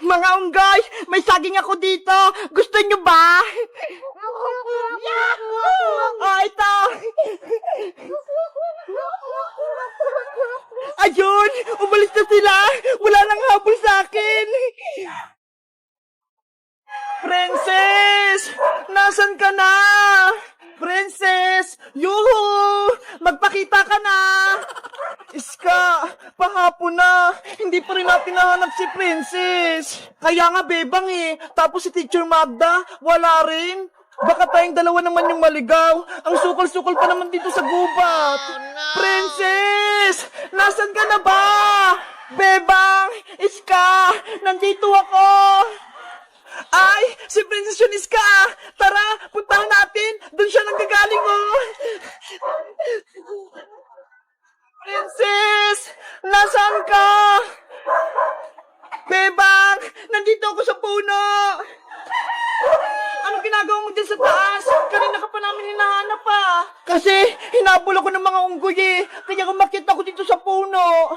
Mga unggay, may saging ako dito. Gusto nyo ba? Oh, ito. Ayun, umalis na sila. Wala nang habol sa akin. Princess! Nasaan ka na? Princess! Yuhu! Magpakita ka na! Iska, pahapon na. Hindi pa rin natin nahanap si Princess. Kaya nga, bebang eh. Tapos si Teacher Magda, wala rin. Baka tayong dalawa naman yung maligaw. Ang sukol-sukol pa naman dito sa gubat. Oh, no. Princess! Nasaan ka na ba? Bebang! Iska! Nandito ako! Ay! Si Princess yun, Iska! Tara! Puntahan natin! Doon siya nanggagaling, oh! Princess! Nasaan ka? Bebang! Nandito ako sa puno! Anong ginagawa mo dyan sa taas? Kanina ka pa namin hinahanap pa. Kasi hinabol ako ng mga unggoy eh. Kaya umakyat ako dito sa puno.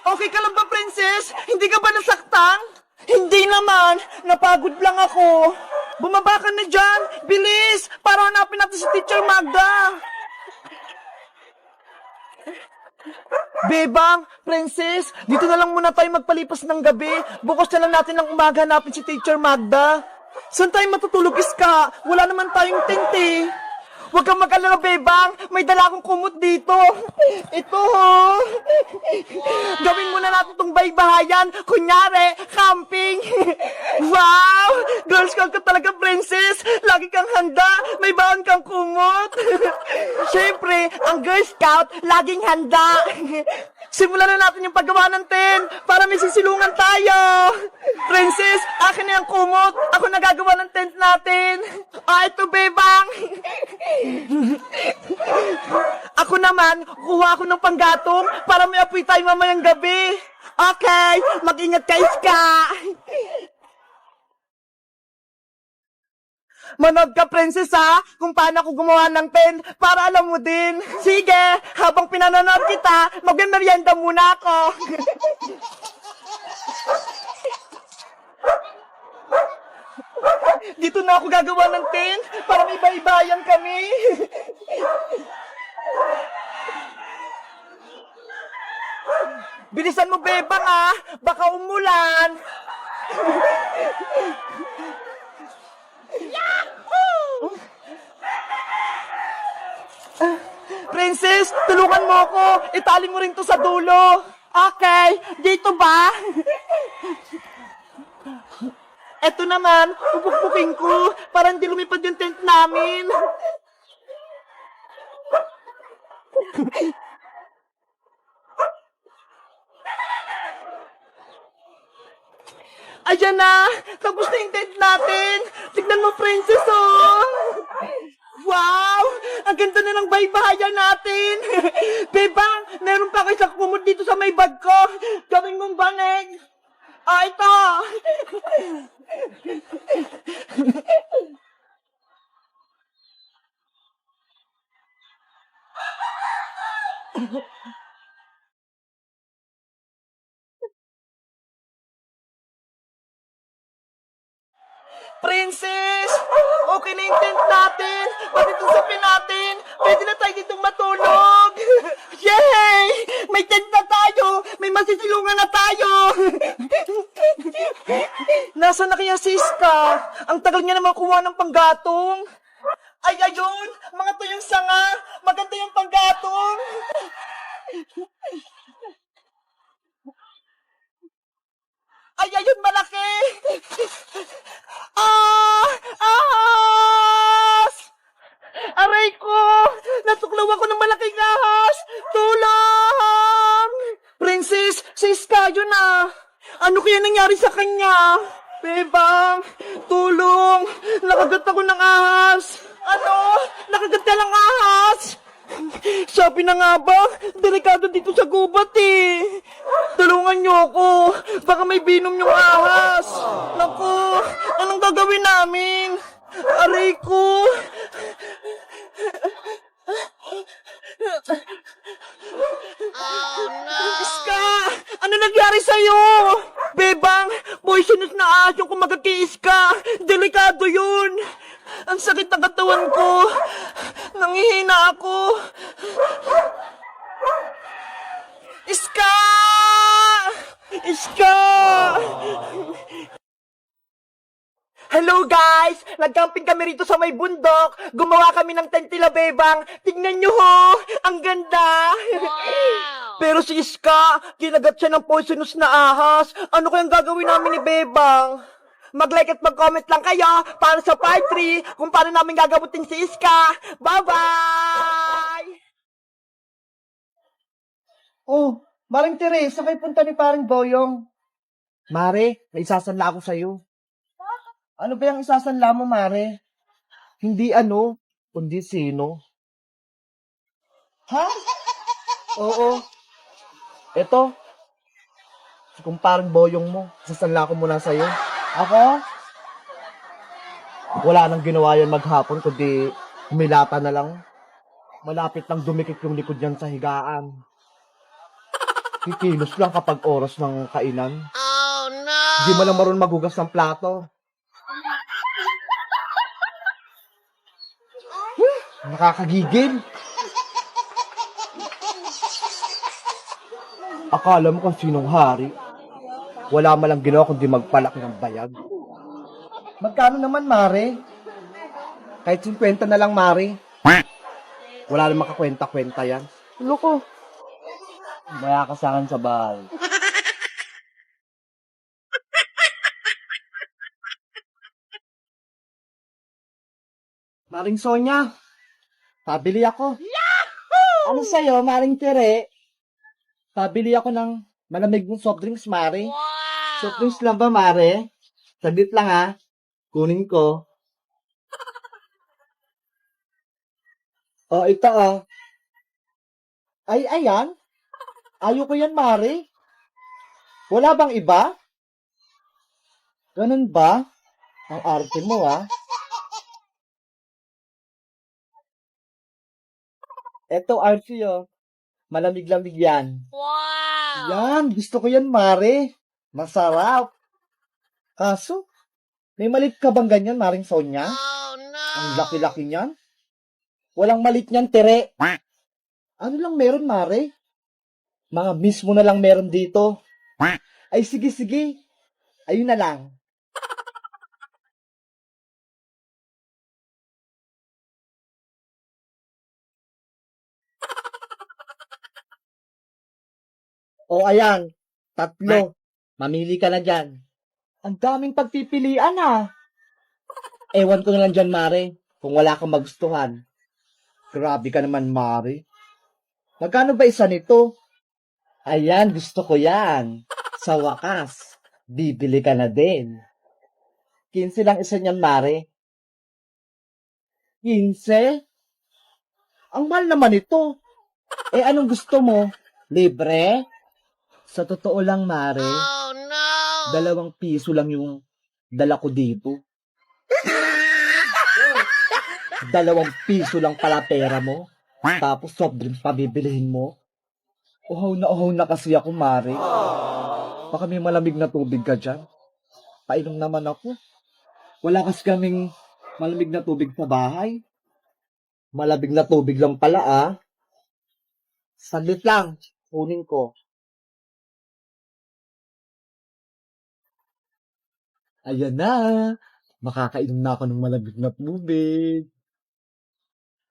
Okay ka lang ba, Princess? Hindi ka ba nasaktan? Hindi naman. Napagod lang ako. Bumaba ka na dyan. Bilis! Para hanapin natin si Teacher Magda. Bebang, Princess, dito na lang muna tayo magpalipas ng gabi. Bukas na lang natin ng umaga hanapin si Teacher Magda. Saan tayo matutulog, Iska? Wala naman tayong tent eh. Huwag kang mag-alala, Bebang. May dala akong kumot dito. Ito, ho. Gawin muna natin itong baybahayan. Kunyari, camping. Wow! Girl Scout ka talaga, Princess. Lagi kang handa. May baon kang kumot. Siyempre, ang Girl Scout, laging handa. Simulan na natin yung paggawa ng tent para may sisilungan tayo. Princess, akin na yung kumot. Ako nagagawa ng tent natin. Ito, Bebang. Ako naman, kuha ako ng panggatong para may apoy tayo mamayang gabi. Okay, mag-ingat ka, Iska. Manood ka, Princess, ha? Kung paano ako gumawa ng tent para alam mo din. Sige, habang pinanonood kita, magmerienda muna ako. Dito na ako gagawa ng tent para may baybayan kami. Bilisan mo, Bebang, ha? Baka umulan. Princess, tulungan mo ako. Itali mo rin to sa dulo. Okay, dito ba? Eto naman, pupukpukin ko para hindi lumipad yung tent namin. Ayan na! Tapos na yung tent natin! Tignan mo, Princess, oh! Wow! Ang ganda na ng baybahayan natin! Bebang, meron pa kayo sa kumod dito sa may bag ko! Gawin mong banig! Ito! Princess! Okay na yung tent natin! Pati itong sapin natin! Pwede na tayo ditong matulog! Yay! May tent na tayo! May masisilungan na tayo! Nasaan na kaya si Iska? Ang tagal niya naman kuha ng panggatong! Ay, ayun! Mga tuyong sanga! Maganda yung panggatong! Ay, ayun, malaki! Ahas! Aray ko! Natuklaw ako ng malaking ahas! Tulong! Princess, si Iska yun ah! Ano kaya nangyari sa kanya? Bebang, tulong! Nakagat ako ng ahas! Ano? Nakagat ka ng ahas? Sabi na nga ba, delikado dito sa gubat eh. Tulungan niyo ako, baka may binom yung ahas. Naku, anong gagawin namin? Aray ko. Oh no! Iska, nangyari sa'yo? Bebang, poisonous na ahas yung kumagatiis ka. Delikado yun. Ang sakit ng katawan ko. Nangihina ako. Iska! Iska! Hello guys! Nag-camping kami rito sa may bundok. Gumawa kami ng tentila bebang. Tingnan nyo ho! Ang ganda! Pero si Iska, kinagat siya ng poisonous na ahas. Ano kayang gagawin namin ni Bebang? Mag-like at mag-comment lang kayo para sa part 3 kung paano namin gagamutin si Iska. Bye-bye! Oh, Maring Teresa, kay punta ni paring Boyong. Mare, naisasanla ako sa'yo. Ano ba yung isasanla mo, Mare? Hindi ano, kundi sino. Ha? Oo. Eto, kung parang boyong mo, sasanla ko muna sa'yo. Ako? Wala nang ginawa yan maghapon, kundi humilata na lang. Malapit lang dumikit yung likod niyan sa higaan. Kikilos lang kapag oras ng kainan. Oh no! Hindi mo lang marunong magugas ng plato. Nakakagigil. Akala mo kung sinong hari. Wala man lang ginawa kundi magpalaki ng bayag. Magkano naman, Mare? Kahit 50 na lang, Mare. Wala namang kakwenta-kwenta yan. Loko. Maya ka sa akin sa bahay. Maring Sonya, pabili ako. Yahoo! Ano sa'yo, Maring Tere? Pabili ako ng malamig mong soft drinks, Mare. Wow! Soft drinks lang ba, Mare? Saglit lang, ha? Kunin ko. Oh, ito, oh. Ay, ayan. Ayoko yan, Mare. Wala bang iba? Ganun ba? Ang arte mo, ha? Eto, Archie, oh. Malamig-lamig yan. Wow! Yan, gusto ko yan, Mare. Masarap. Kaso, may malit ka bang ganyan, Maring Sonya? Oh, no! Ang laki-laki niyan. Walang malit niyan, Tere. Ano lang meron, Mare? Mga mismo na lang meron dito. Ay, sige. Ayun na lang. O, ayan. 3. Mamili ka na dyan. Ang daming pagpipilian, ah. Ewan ko na lang dyan, Mare. Kung wala kang magustuhan. Grabe ka naman, Mare. Magkano ba isa nito? Ayan, gusto ko yan. Sa wakas, bibili ka na din. 15 lang isa niyan, Mare. 15? Ang mahal naman ito. Anong gusto mo? Libre? Sa totoo lang, Mare, oh, no! 2 piso lang yung dala ko dito. 2 piso lang pala pera mo. Tapos soft drinks pa bibilihin mo. Uhaw na kasi ako, Mare. Baka may malamig na tubig ka dyan. Painom naman ako. Wala kasi kaming malamig na tubig sa bahay. Malamig na tubig lang pala, ah. Saglit lang. Kunin ko. Ayan na. Makakainom na ako ng malamig na tubig.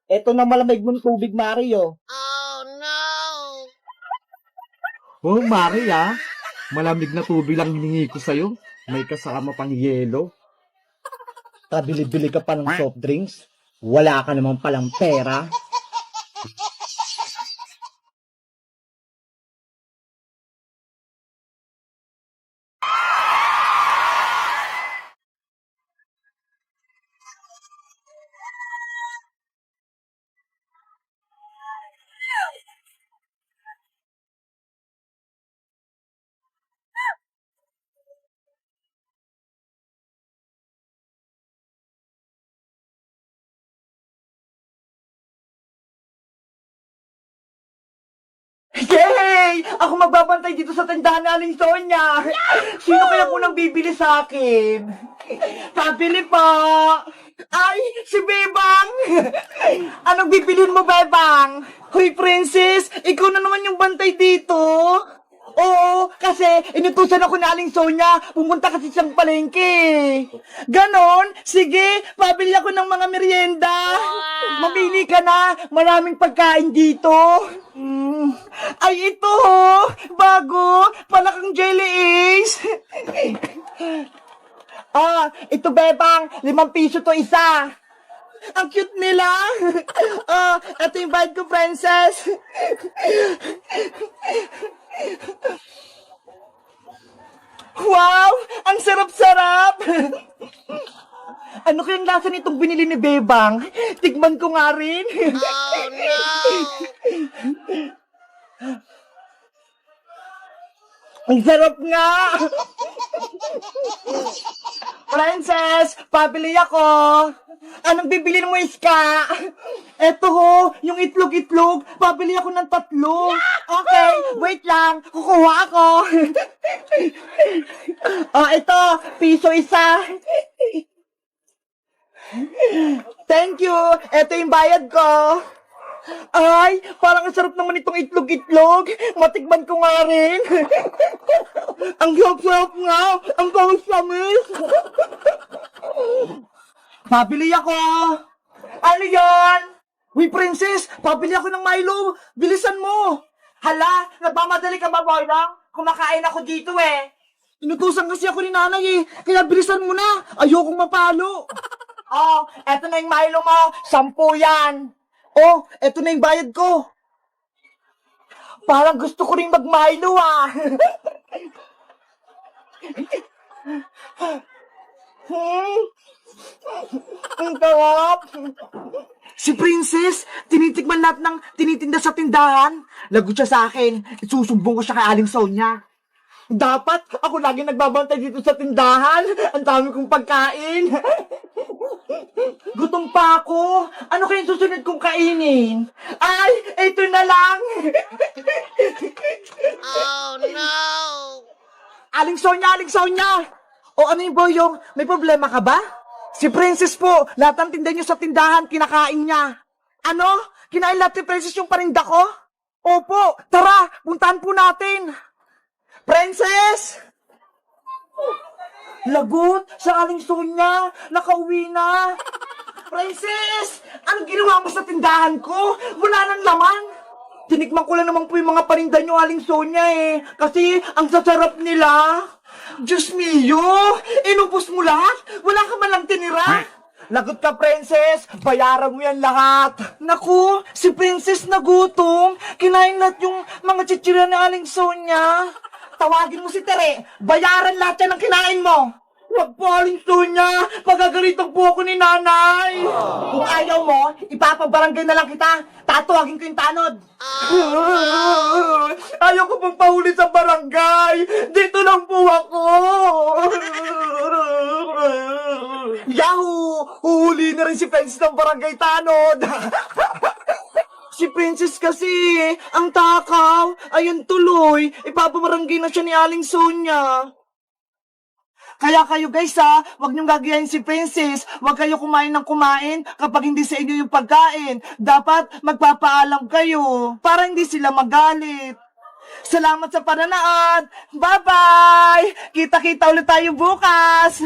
Eto na malamig mong tubig, Mario. Oh, no! Oh, Mari, ah. Malamig na tubig lang hiningi ko sa'yo. May kasama pang yelo. Kabili-bili ka pa ng soft drinks. Wala ka naman palang pera. ako magbabantay dito sa tindahan ni Aling Sonia. Sino kaya unang bibili sa akin? Pabili po. Ay, si Bebang! Anong bibilin mo, Bebang? Hoy, Princess, ikaw na naman yung bantay dito. Oo, kasi inutusan ako ni Aling Sonia, pumunta kasi siyang palengke. Ganon? Sige, pabili ako ng mga merienda. Mamili ka na, maraming pagkain dito. Ay, ito, bago, palakang jelly Ace. Ito, Bebang, 5 piso to isa. Ang cute nila. Ito yung bayad ko, Princess. Wow! Ang sarap-sarap! Ano kayang lasa nitong binili ni Bebang? Tikman ko nga rin. Oh, no! Ang sarap nga! Princess, pabili ako. Anong bibilin mo, Iska? Eto ho, yung itlog-itlog. Pabili ako ng 3. Okay, wait lang. Kukuha ako. Ito, piso isa. Thank you. Eto yung bayad ko. Ay, parang ang sarap naman itong itlog-itlog. Matikman ko nga rin. Ang sarap nga. Ang tamis-tamis. Pabili ako. Ano yan? Uy, Princess, pabili ako ng Milo. Bilisan mo. Hala, nagmamadali ka ba, Boydang? Kumakain ako dito eh. Inutusan kasi ako ni nanay eh. Kaya bilisan mo na. Ayokong mapalo. Eto na yung Milo mo. 10 yan. Eto na yung bayad ko. Parang gusto ko rin mag-Milo ah. Ang sarap. Si Princess, tinitikman lahat ng tinitinda sa tindahan. Lagot siya sa akin. Isusumbong ko siya kay Aling Sonia. Dapat ako lagi nagbabantay dito sa tindahan. Ang dami kong pagkain. Gutom pa ako. Ano kayang susunod kong kainin? Ay, ito na lang. Oh, no. Aling Sonia, Aling Sonia. Ano yung boyong? May problema ka ba? Si Princess po, lahat ng tinda niyo sa tindahan, kinakain niya. Ano? Kinain lahat ni Princess yung parinda ko? Opo, tara, puntahan po natin. Princess! Lagot, sa Aling Sonia, nakauwi na. Princess, anong ginawa mo sa tindahan ko? Wala nang laman. Tinikman ko lang naman po yung mga parinda niyo, Aling Sonia eh. Kasi ang sasarap nila. Diyos mio! Inubos mo lahat? Wala ka man lang tinira? Lagot ka, Princess! Bayaran mo yan lahat! Naku, si Princess nagutom! Kinain lahat yung mga chichirya ni Aling Sonia! Tawagin mo si Tere! Bayaran lahat yan ang kinain mo! Wag po, Aling Sonia! Pagagalitan po ako ni nanay! Kung ayaw mo, ipapabarangay na lang kita! Tatawagin ko yung tanod! Ayaw ko pong pahuli sa barangay! Dito lang po ako! Yahoo! Uhuli na rin si Princess ng barangay tanod! Si Princess kasi, ang takaw! Ayun tuloy! Ipapabarangay na siya ni Aling Sonia! Kaya kayo guys wag niyong gagayahin si Princess. Wag kayo kumain ng kumain kapag hindi sa inyo yung pagkain. Dapat magpapaalam kayo para hindi sila magalit. Salamat sa pananood. Bye-bye! Kita-kita ulit tayo bukas.